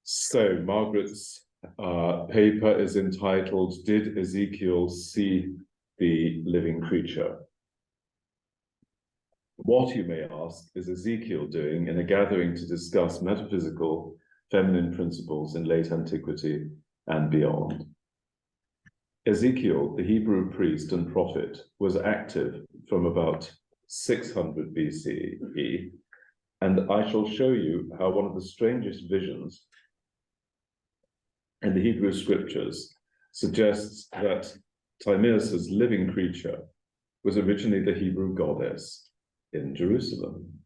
So Margaret's paper is entitled, "Did Ezekiel See the Living Creature?" What, you may ask, is Ezekiel doing in a gathering to discuss metaphysical feminine principles in late antiquity and beyond? Ezekiel, the Hebrew priest and prophet, was active from about 600 BCE, and I shall show you how one of the strangest visions in the Hebrew scriptures suggests that Timaeus' living creature was originally the Hebrew goddess in Jerusalem.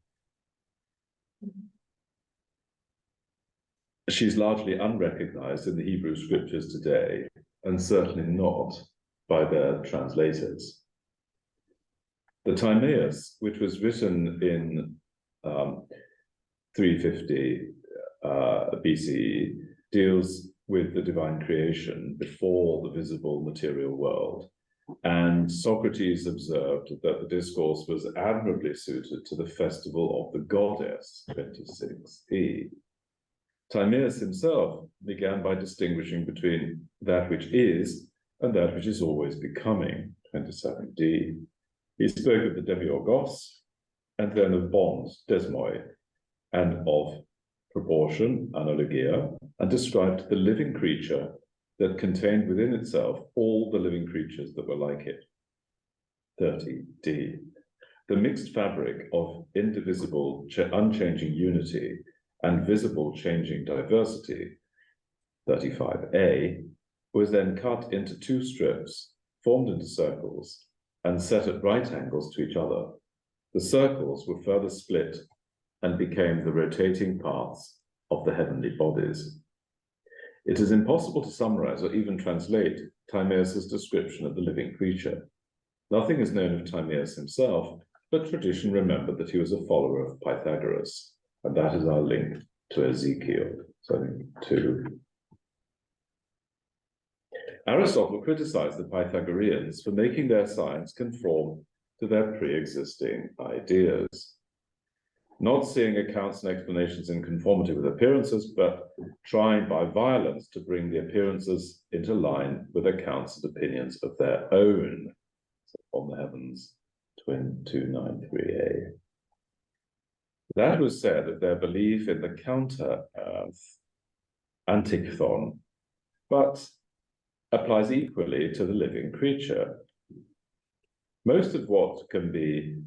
She's largely unrecognized in the Hebrew scriptures today, and certainly not by their translators. The Timaeus, which was written in 350 BCE, deals with the divine creation before the visible material world. And Socrates observed that the discourse was admirably suited to the festival of the goddess, 26e. Timaeus himself began by distinguishing between that which is and that which is always becoming, 27d. He spoke of the demiurgos, and then of bons, desmoi, and of proportion, analogia, and described the living creature that contained within itself all the living creatures that were like it, 30d. The mixed fabric of indivisible, unchanging unity and visible changing diversity, 35a, was then cut into two strips, formed into circles, and set at right angles to each other. The circles were further split and became the rotating paths of the heavenly bodies. It is impossible to summarize or even translate Timaeus' description of the living creature. Nothing is known of Timaeus himself, but tradition remembered that he was a follower of Pythagoras, and that is our link to Ezekiel. So I think 2. Aristotle criticized the Pythagoreans for making their science conform to their pre-existing ideas, not seeing accounts and explanations in conformity with appearances, but trying by violence to bring the appearances into line with accounts and opinions of their own. So on the heavens, 293a. That was said of their belief in the counter-earth, antichthon, but applies equally to the living creature. Most of what can be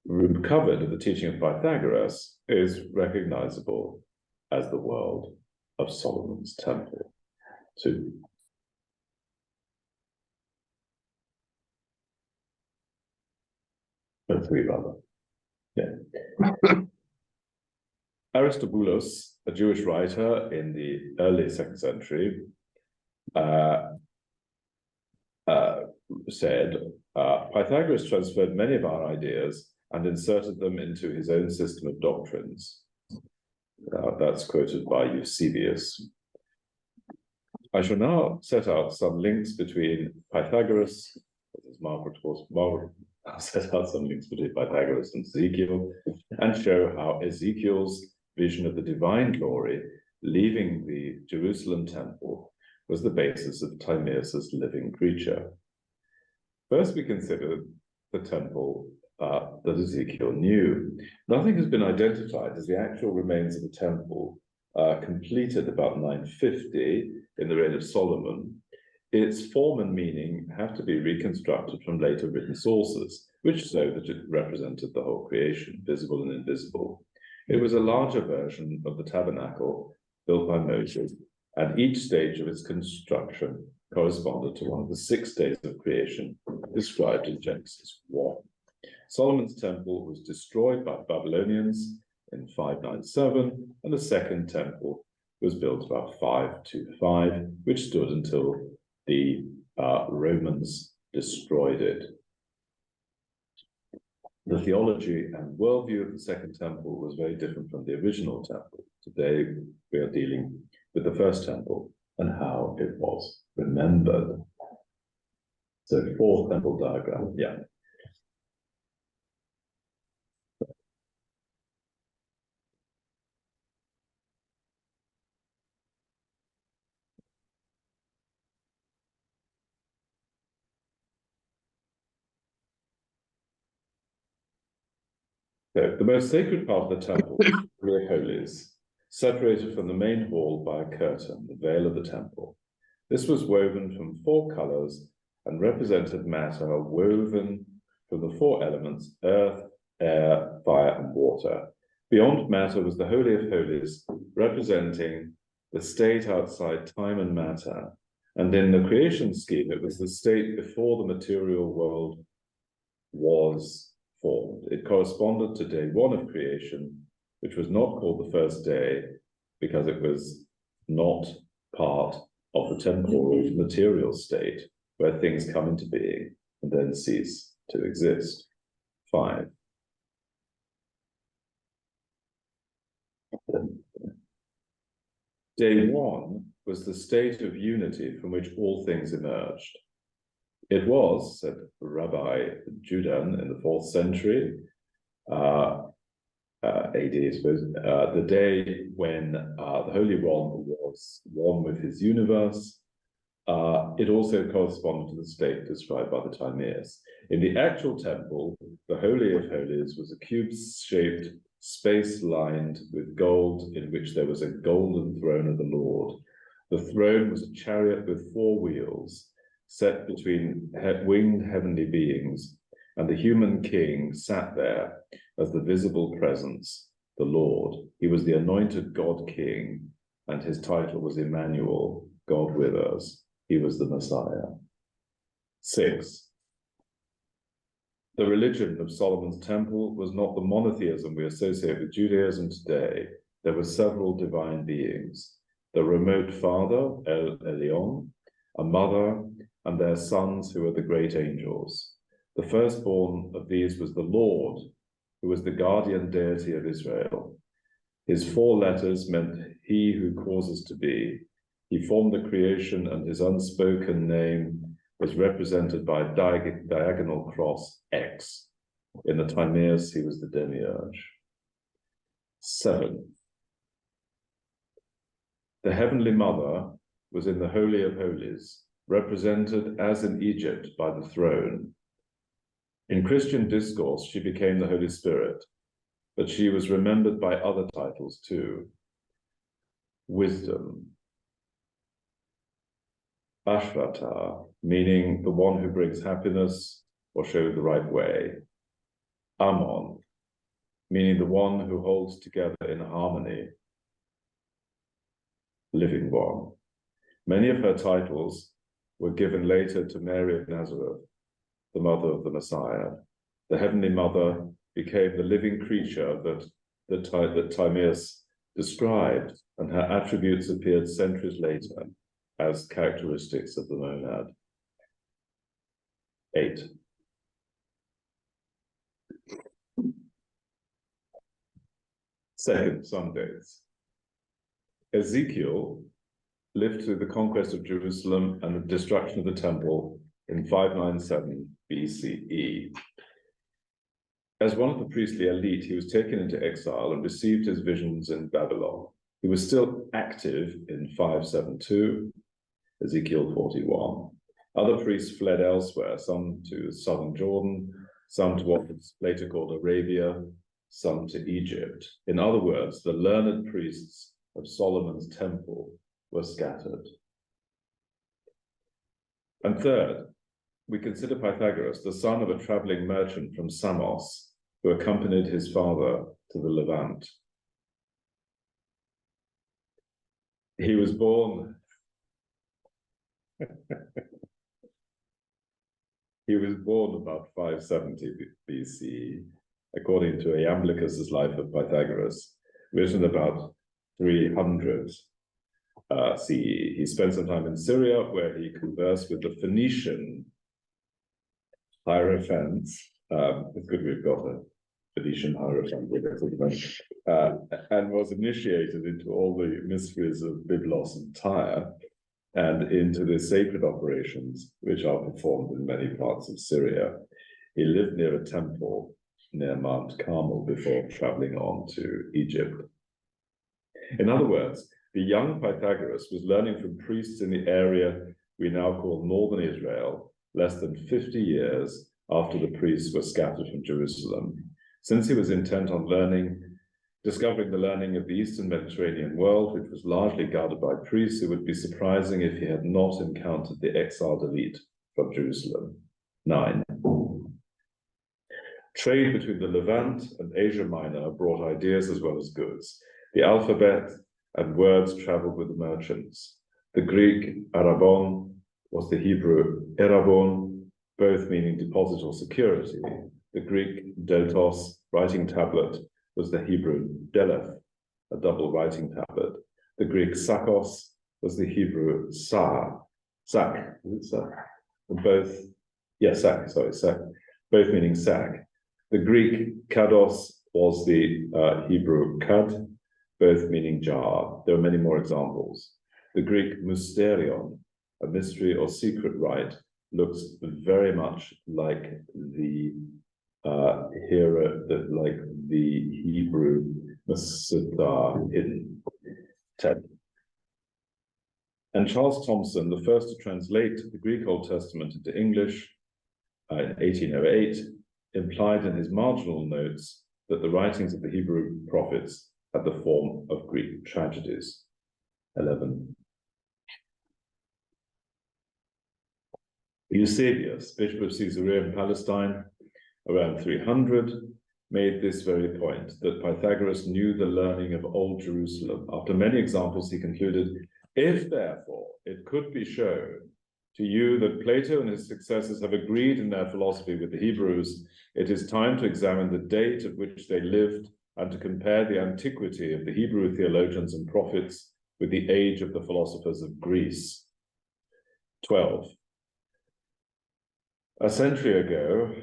recovered in the teaching of Pythagoras is recognizable as the world of Solomon's temple. 2. Or 3 rather. Yeah. Aristobulus, a Jewish writer in the early 2nd century, said, Pythagoras transferred many of our ideas and inserted them into his own system of doctrines. That's quoted by Eusebius. I shall now set out some links between Pythagoras, as Margaret was, I'll set out some links between Pythagoras and Ezekiel, and show how Ezekiel's vision of the divine glory leaving the Jerusalem temple was the basis of Timaeus' living creature. First, we consider the temple that Ezekiel knew. Nothing has been identified as the actual remains of the temple completed about 950 in the reign of Solomon. Its form and meaning have to be reconstructed from later written sources, which show that it represented the whole creation, visible and invisible. It was a larger version of the tabernacle built by Moses, and each stage of its construction corresponded to one of the 6 days of creation described in Genesis 1. Solomon's temple was destroyed by the Babylonians in 597, and the second temple was built about 525, which stood until the Romans destroyed it. The theology and worldview of the second temple was very different from the original temple. Today, we are dealing with the first temple and how it was remembered. So, 4th temple diagram, yeah. So the most sacred part of the temple was the Holy of Holies, separated from the main hall by a curtain, the veil of the temple. This was woven from 4 colors and represented matter woven from the 4 elements: earth, air, fire, and water. Beyond matter was the Holy of Holies, representing the state outside time and matter. And in the creation scheme, it was the state before the material world was formed. It corresponded to day 1 of creation, which was not called the first day because it was not part of the temporal material state where things come into being and then cease to exist. 5. Day 1 was the state of unity from which all things emerged. It was, said Rabbi Judan in the 4th century, AD, I suppose, the day when the Holy One was one with his universe. It also corresponded to the state described by the Timaeus. In the actual temple, the Holy of Holies was a cube-shaped space lined with gold, in which there was a golden throne of the Lord. The throne was a chariot with 4 wheels, set between winged heavenly beings, and the human king sat there as the visible presence, the Lord. He was the anointed God King, and his title was Emmanuel, God with us. He was the Messiah. 6. The religion of Solomon's temple was not the monotheism we associate with Judaism today. There were several divine beings: the remote father, El Elyon, a mother, and their sons, who were the great angels. The firstborn of these was the Lord, who was the guardian deity of Israel. His 4 letters meant he who causes to be. He formed the creation, and his unspoken name was represented by a diagonal cross X. In the Timaeus, he was the demiurge. 7. The Heavenly Mother was in the Holy of Holies, represented as in Egypt by the throne. In Christian discourse, she became the Holy Spirit, but she was remembered by other titles too. Wisdom. Ashrata, meaning the one who brings happiness or shows the right way. Ammon, meaning the one who holds together in harmony. Living one. Many of her titles were given later to Mary of Nazareth, the mother of the Messiah. The Heavenly Mother became the living creature that Timaeus described, and her attributes appeared centuries later as characteristics of the monad. 8. Second, some dates. Ezekiel lived through the conquest of Jerusalem and the destruction of the temple in 597 BCE. As one of the priestly elite, he was taken into exile and received his visions in Babylon. He was still active in 572, Ezekiel 41. Other priests fled elsewhere, some to southern Jordan, some to what was later called Arabia, some to Egypt. In other words, the learned priests of Solomon's temple were scattered. And third, we consider Pythagoras, the son of a traveling merchant from Samos, who accompanied his father to the Levant. He was born about 570 BCE, according to Iamblichus's Life of Pythagoras, written about 300 CE. He spent some time in Syria, where he conversed with the Phoenician hierophants. It's good we've got a Phoenician hierophant with us, and was initiated into all the mysteries of Byblos and Tyre, and into the sacred operations which are performed in many parts of Syria. He lived near a temple near Mount Carmel before traveling on to Egypt. In other words, the young Pythagoras was learning from priests in the area we now call northern Israel, less than 50 years after the priests were scattered from Jerusalem. Since he was intent on discovering the learning of the Eastern Mediterranean world, which was largely guarded by priests, it would be surprising if he had not encountered the exiled elite from Jerusalem. 9. Trade between the Levant and Asia Minor brought ideas as well as goods. The alphabet and words traveled with the merchants. The Greek arabon was the Hebrew erabon, both meaning deposit or security. The Greek deltos, writing tablet, was the Hebrew delef, a double writing tablet. The Greek sakos was the Hebrew sak, sack, both meaning sack. The Greek kados was the Hebrew kad, both meaning jar. There are many more examples. The Greek mysterion, a mystery or secret rite, looks very much like the Hebrew masada, hidden. 10. And Charles Thomson, the first to translate the Greek Old Testament into English in 1808, implied in his marginal notes that the writings of the Hebrew prophets had the form of Greek tragedies. 11. Eusebius, Bishop of Caesarea in Palestine, around 300, made this very point, that Pythagoras knew the learning of Old Jerusalem. After many examples, he concluded, if therefore it could be shown to you that Plato and his successors have agreed in their philosophy with the Hebrews, it is time to examine the date at which they lived and to compare the antiquity of the Hebrew theologians and prophets with the age of the philosophers of Greece. 12. A century ago,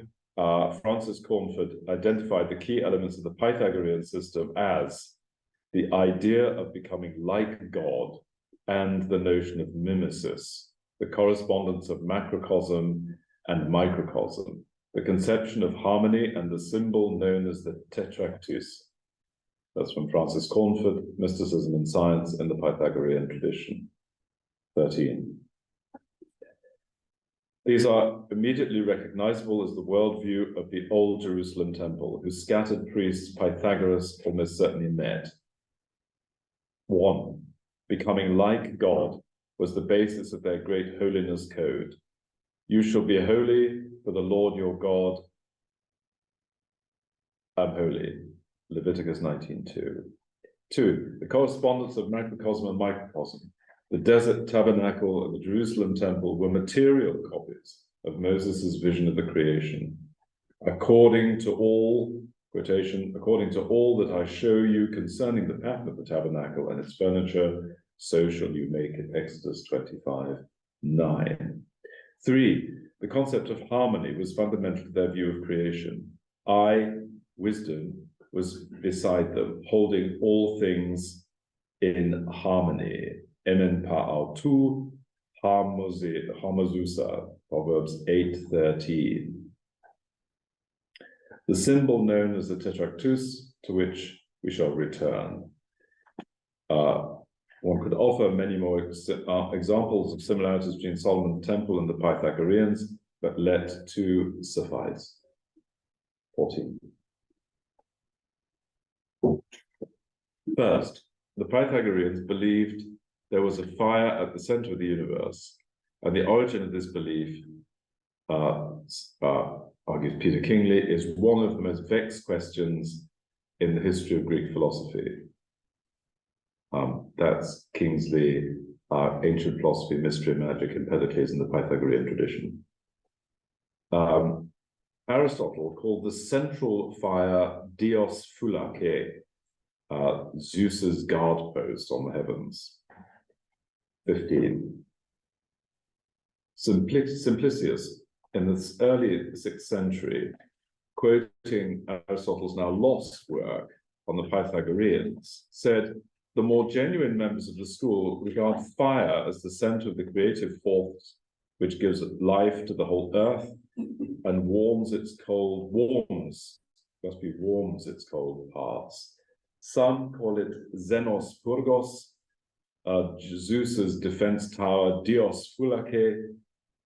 Francis Cornford identified the key elements of the Pythagorean system as the idea of becoming like God and the notion of mimesis, the correspondence of macrocosm and microcosm, the conception of harmony, and the symbol known as the tetractys. That's from Francis Cornford, Mysticism and Science in the Pythagorean Tradition. 13. These are immediately recognizable as the worldview of the Old Jerusalem Temple, whose scattered priests Pythagoras almost certainly met. 1. Becoming like God was the basis of their great holiness code. You shall be holy, for the Lord your God am holy. Leviticus 19:2. 2. The correspondence of macrocosm and microcosm. The desert tabernacle and the Jerusalem temple were material copies of Moses' vision of the creation. According to all, quotation, according to all that I show you concerning the pattern of the tabernacle and its furniture, so shall you make it. Exodus 25:9. 3. The concept of harmony was fundamental to their view of creation. I, wisdom, was beside them, holding all things in harmony. Emen pa'autu harmozusa, Proverbs 8:13. The symbol known as the tetractys, to which we shall return. One could offer many more examples of similarities between Solomon's temple and the Pythagoreans, but let 2 suffice. 14. First, the Pythagoreans believed there was a fire at the center of the universe, and the origin of this belief, argues Peter Kingley, is one of the most vexed questions in the history of Greek philosophy. That's Kingsley, Ancient Philosophy, Mystery and Magic, Empedocles in the Pythagorean Tradition. Aristotle called the central fire Dios Phulake, Zeus's guard post on the heavens. 15. Simplicius, in the early 6th century, quoting Aristotle's now lost work on the Pythagoreans, said, the more genuine members of the school regard fire as the center of the creative force which gives life to the whole earth and warms its cold parts. Some call it Xenos Purgos, Zeus's defense tower, Dios Phulake,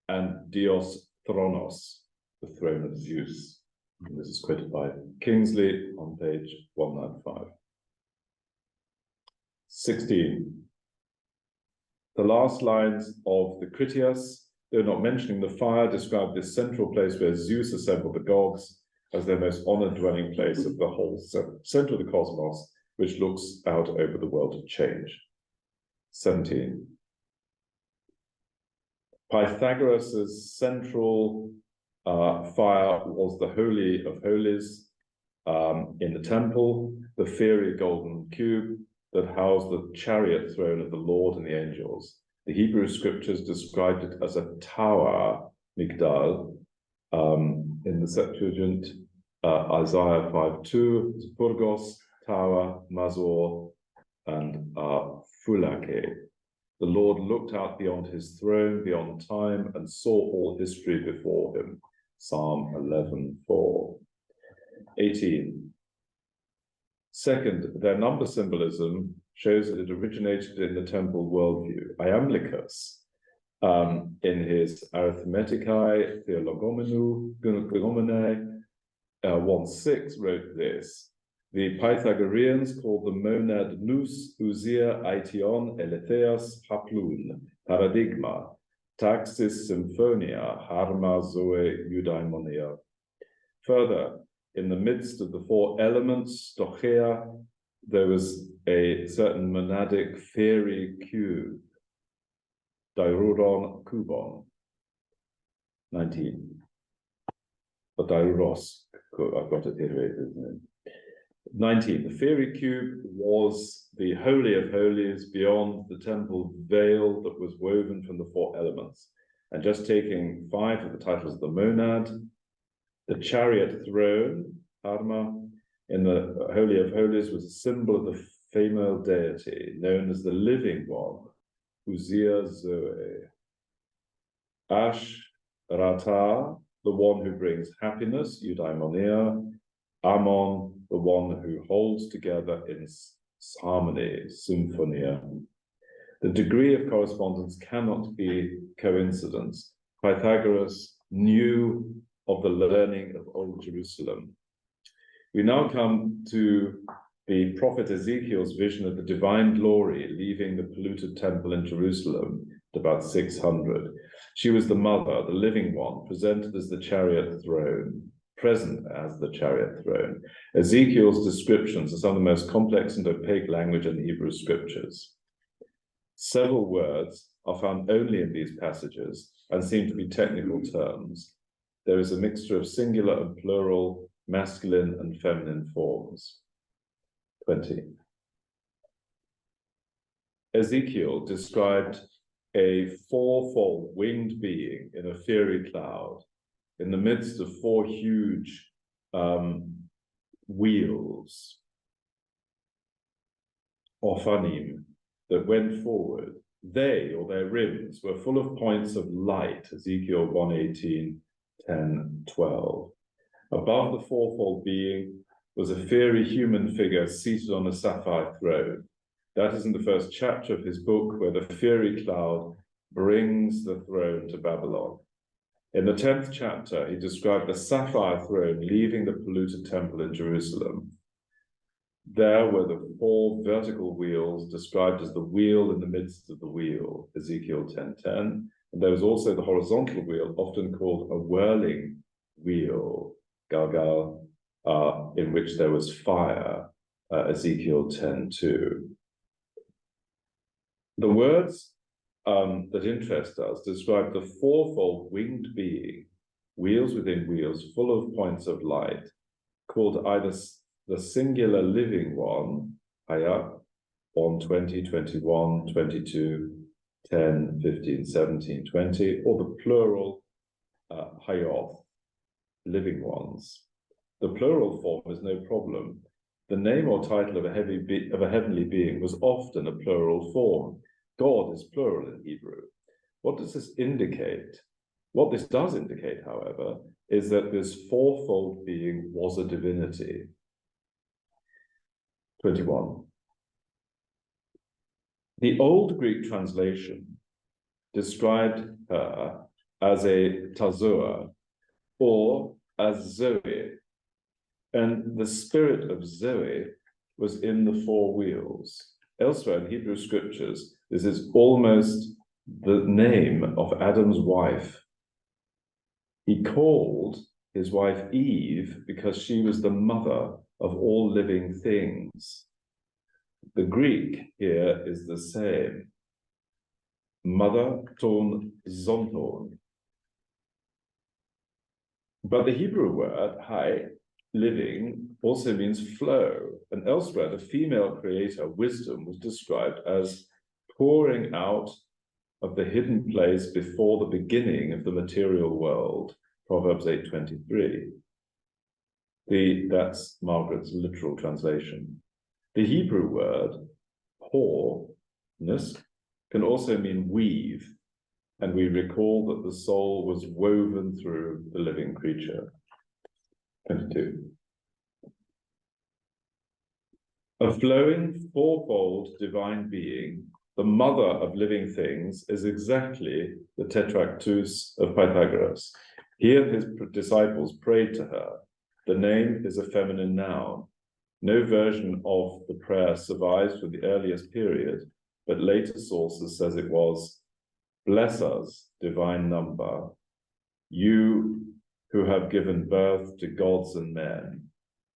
and Dios Thronos, the throne of Zeus. And this is quoted by Kingsley on page 195. 16. The last lines of the Critias, though not mentioning the fire, describe this central place where Zeus assembled the gods as their most honored dwelling place of the whole center of the cosmos, which looks out over the world of change. 17. Pythagoras' central fire was the Holy of Holies in the temple, the fiery golden cube that housed the chariot throne of the Lord and the angels. The Hebrew scriptures described it as a tower, Migdal, in the Septuagint, Isaiah 5:2, Burgos, tower, Mazor, and Fulake. The Lord looked out beyond his throne, beyond time, and saw all history before him. Psalm 11:4. 18. Second, their number symbolism shows that it originated in the temple worldview. Iamblichus, in his Arithmeticae Theologomenae 1:6, wrote this: the Pythagoreans called the monad nous, ousia, aition, eletheas, haplun, paradigma, taxis, symphonia, harma, zoe, eudaimonia. Further, in the midst of the four elements, stochea, there was a certain monadic fiery cube, diruron kubon. 19. Or diruros, I've got it here, isn't it? 19. The fiery cube was the Holy of Holies beyond the temple veil that was woven from the four elements. And just taking 5 of the titles of the monad, the chariot throne, Harma, in the Holy of Holies was a symbol of the female deity known as the living one, Ousia Zoe. Ash Rata, the one who brings happiness, eudaimonia. Ammon, the one who holds together in harmony, symphonia. The degree of correspondence cannot be coincidence. Pythagoras knew of the learning of Old Jerusalem. We now come to the prophet Ezekiel's vision of the divine glory leaving the polluted temple in Jerusalem at about 600. She was the mother, the living one, presented as the chariot throne, present as the chariot throne. Ezekiel's descriptions are some of the most complex and opaque language in the Hebrew scriptures. Several words are found only in these passages and seem to be technical terms. There is a mixture of singular and plural, masculine and feminine forms. 20. Ezekiel described a fourfold winged being in a fiery cloud in the midst of 4 huge wheels, orphanim, that went forward. They, or their rims, were full of points of light, Ezekiel 1:18, 10, 12. Above the fourfold being was a fiery human figure seated on a sapphire throne. That is in the first chapter of his book, where the fiery cloud brings the throne to Babylon. In the 10th chapter, he described the sapphire throne leaving the polluted temple in Jerusalem. There were the 4 vertical wheels described as the wheel in the midst of the wheel, Ezekiel 10:10. And there was also the horizontal wheel, often called a whirling wheel, Galgal, in which there was fire, Ezekiel 10:2. The words that interest us describe the fourfold winged being, wheels within wheels, full of points of light, called either the singular living one, Haya, 1:20, 21, 22, 10, 15, 17, 20, or the plural, Hayoth, living ones. The plural form is no problem. The name or title of a heavenly being was often a plural form. God is plural in Hebrew. What does this indicate? What this does indicate, however, is that this fourfold being was a divinity. 21. The old Greek translation described her as a tazua or as Zoe, And the spirit of Zoe was in the four wheels. Elsewhere in Hebrew scriptures, this is almost the name of Adam's wife. He called his wife Eve because she was the mother of all living things. The Greek here is the same. Mother ton zonton. But the Hebrew word, hai, living, also means flow. And elsewhere, the female creator, wisdom, was described as pouring out of the hidden place before the beginning of the material world, Proverbs 8:23. That's Margaret's literal translation. The Hebrew word, porness, can also mean weave, and we recall that the soul was woven through the living creature. 22. A flowing, fourfold divine being, the mother of living things, is exactly the tetractys of Pythagoras. Here his disciples prayed to her. The name is a feminine noun. No version of the prayer survives from the earliest period, but later sources says it was, "Bless us, divine number, you who have given birth to gods and men.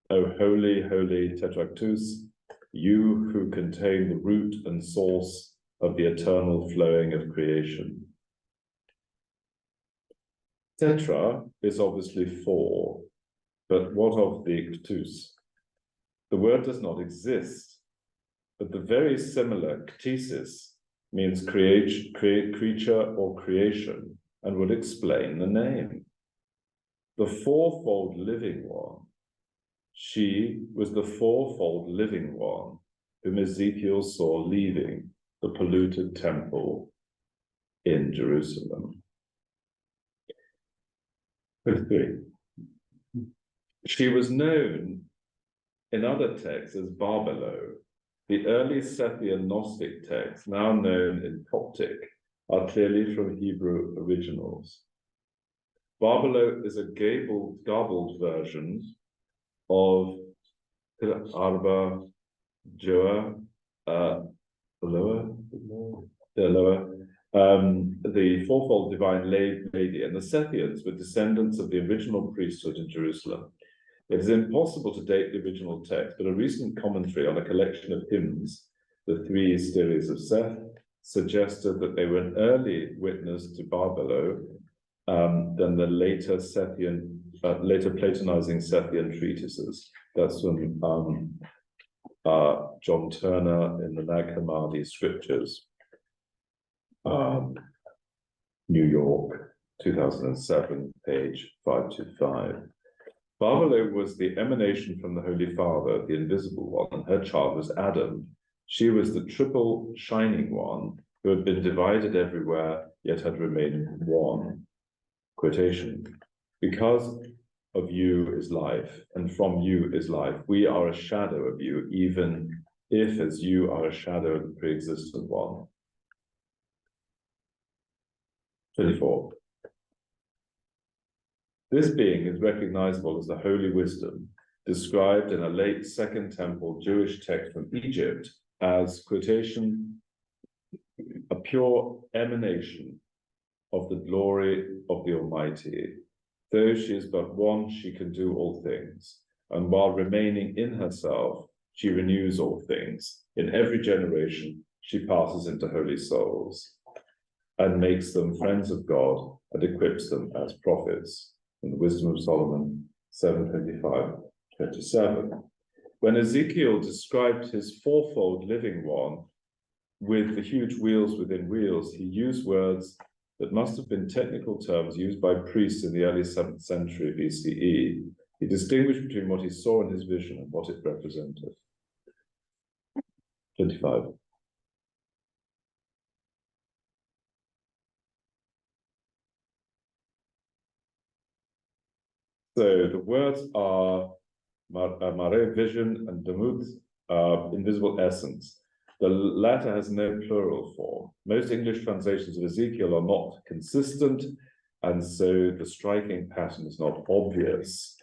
O holy, holy tetractys, you who contain the root and source of the eternal flowing of creation." Tetra is obviously four, but what of the ictus? The word does not exist, but the very similar ktesis means creature or creation, and would explain the name. The fourfold living one. She was the fourfold living one whom Ezekiel saw leaving the polluted temple in Jerusalem. 3. She was known in other texts as barbelo. The early Sethian Gnostic texts, now known in Coptic, are clearly from Hebrew originals. Barbelo is a garbled version of Arba Joa, the fourfold divine lady, and the Sethians were descendants of the original priesthood in Jerusalem. It is impossible to date the original text, but a recent commentary on a collection of hymns, the 3 Styries of Seth, suggested that they were an early witness to Barbelo than the later Platonizing Sethian treatises. That's from John Turner in the Nag Hammadi Scriptures, New York, 2007, page 525. Barbelo was the emanation from the Holy Father, the invisible one, and her child was Adam. She was the triple shining one who had been divided everywhere, yet had remained one. Quotation. Because of you is life, and from you is life. We are a shadow of you, even if as you are a shadow of the pre-existent one. 24. This being is recognizable as the Holy Wisdom, described in a late Second Temple Jewish text from Egypt as, quotation, a pure emanation of the glory of the Almighty. Though she is but one, she can do all things. And while remaining in herself, she renews all things. In every generation, she passes into holy souls and makes them friends of God and equips them as prophets. In the Wisdom of Solomon 7:25-27. When Ezekiel described his fourfold living one with the huge wheels within wheels, he used words that must have been technical terms used by priests in the early 7th century BCE. He distinguished between what he saw in his vision and what it represented. 25. So the words are mare, vision, and demut, invisible essence. The latter has no plural form. Most English translations of Ezekiel are not consistent, and so the striking pattern is not obvious.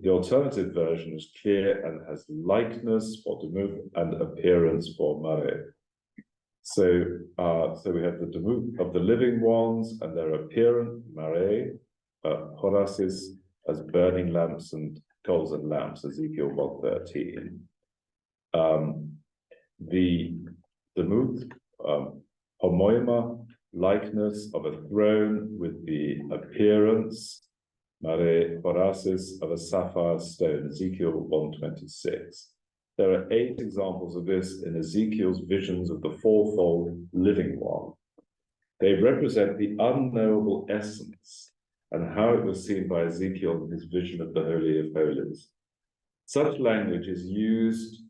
The alternative version is clear and has likeness for demouth and appearance for mare. So we have the demouth of the living ones and their appearance, mare, horaces, as burning lamps and coals and lamps, Ezekiel 1:13. The demouth, homoima, likeness of a throne with the appearance, mare horaces, of a sapphire stone, Ezekiel 1:26. There are 8 examples of this in Ezekiel's visions of the fourfold living one. They represent the unknowable essence and how it was seen by Ezekiel in his vision of the Holy of Holies. Such language is used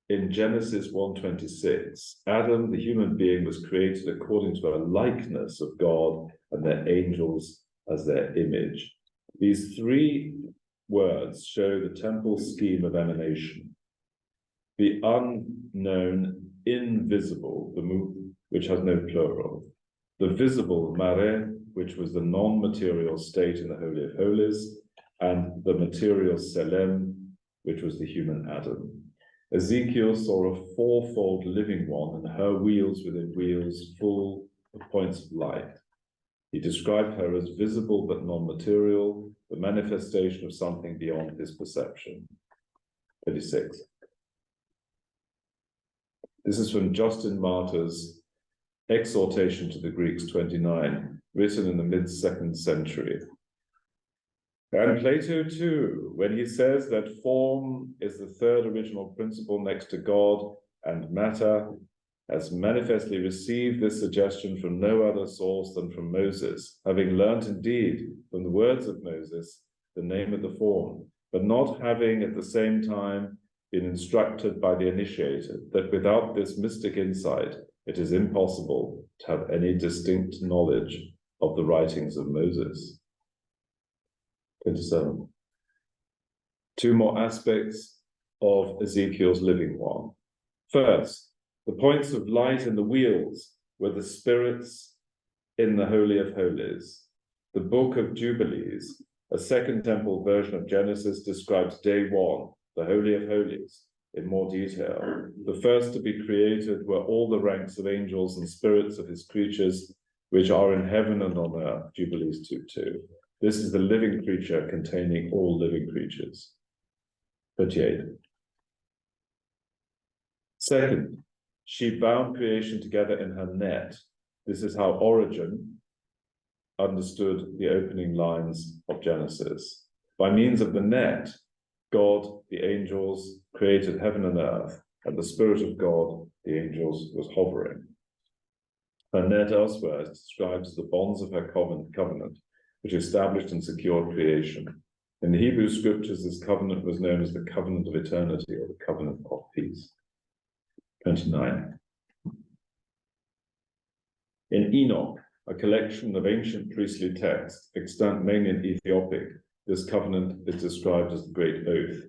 in Genesis 1:26. Adam, the human being, was created according to a likeness of God and their angels as their image. These 3 words show the temple scheme of emanation. The unknown, invisible, the which has no plural. The visible, mare, which was the non-material state in the Holy of Holies, and the material selem, which was the human Adam. Ezekiel saw a fourfold living one and her wheels within wheels full of points of light. He described her as visible but non-material, the manifestation of something beyond his perception. 36. This is from Justin Martyr's Exhortation to the Greeks 29, written in the mid-2nd century. And Plato too, when he says that form is the third original principle next to God and matter, has manifestly received this suggestion from no other source than from Moses, having learnt indeed from the words of Moses the name of the form, but not having at the same time been instructed by the initiated, that without this mystic insight, it is impossible to have any distinct knowledge of the writings of Moses. 27. 2 more aspects of Ezekiel's living one. First, the points of light in the wheels were the spirits in the Holy of Holies. The Book of Jubilees, a Second Temple version of Genesis, describes day 1, the Holy of Holies, in more detail. The first to be created were all the ranks of angels and spirits of his creatures, which are in heaven and on earth, Jubilees 2:2. This is the living creature containing all living creatures. 38. Second, she bound creation together in her net. This is how Origen understood the opening lines of Genesis. By means of the net, God, the angels, created heaven and earth, and the Spirit of God, the angels, was hovering. Her net elsewhere describes the bonds of her covenant, which established and secured creation. In the Hebrew scriptures, this covenant was known as the covenant of eternity, or the covenant of peace. 29. In Enoch, a collection of ancient priestly texts, extant mainly in Ethiopic, this covenant is described as the great oath.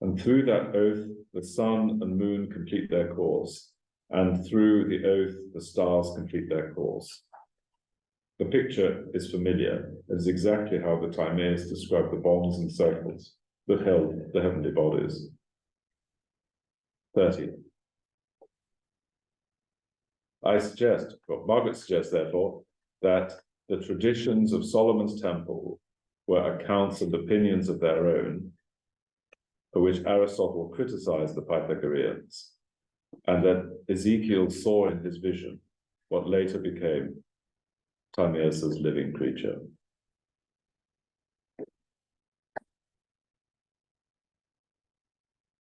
And through that oath, the sun and moon complete their course, and through the oath, the stars complete their course. The picture is familiar. It is exactly how the Timaeus described the bonds and circles that held the heavenly bodies. 30. Margaret suggests, therefore, that the traditions of Solomon's temple were accounts and opinions of their own, for which Aristotle criticized the Pythagoreans, and that Ezekiel saw in his vision what later became Timaeus' living creature.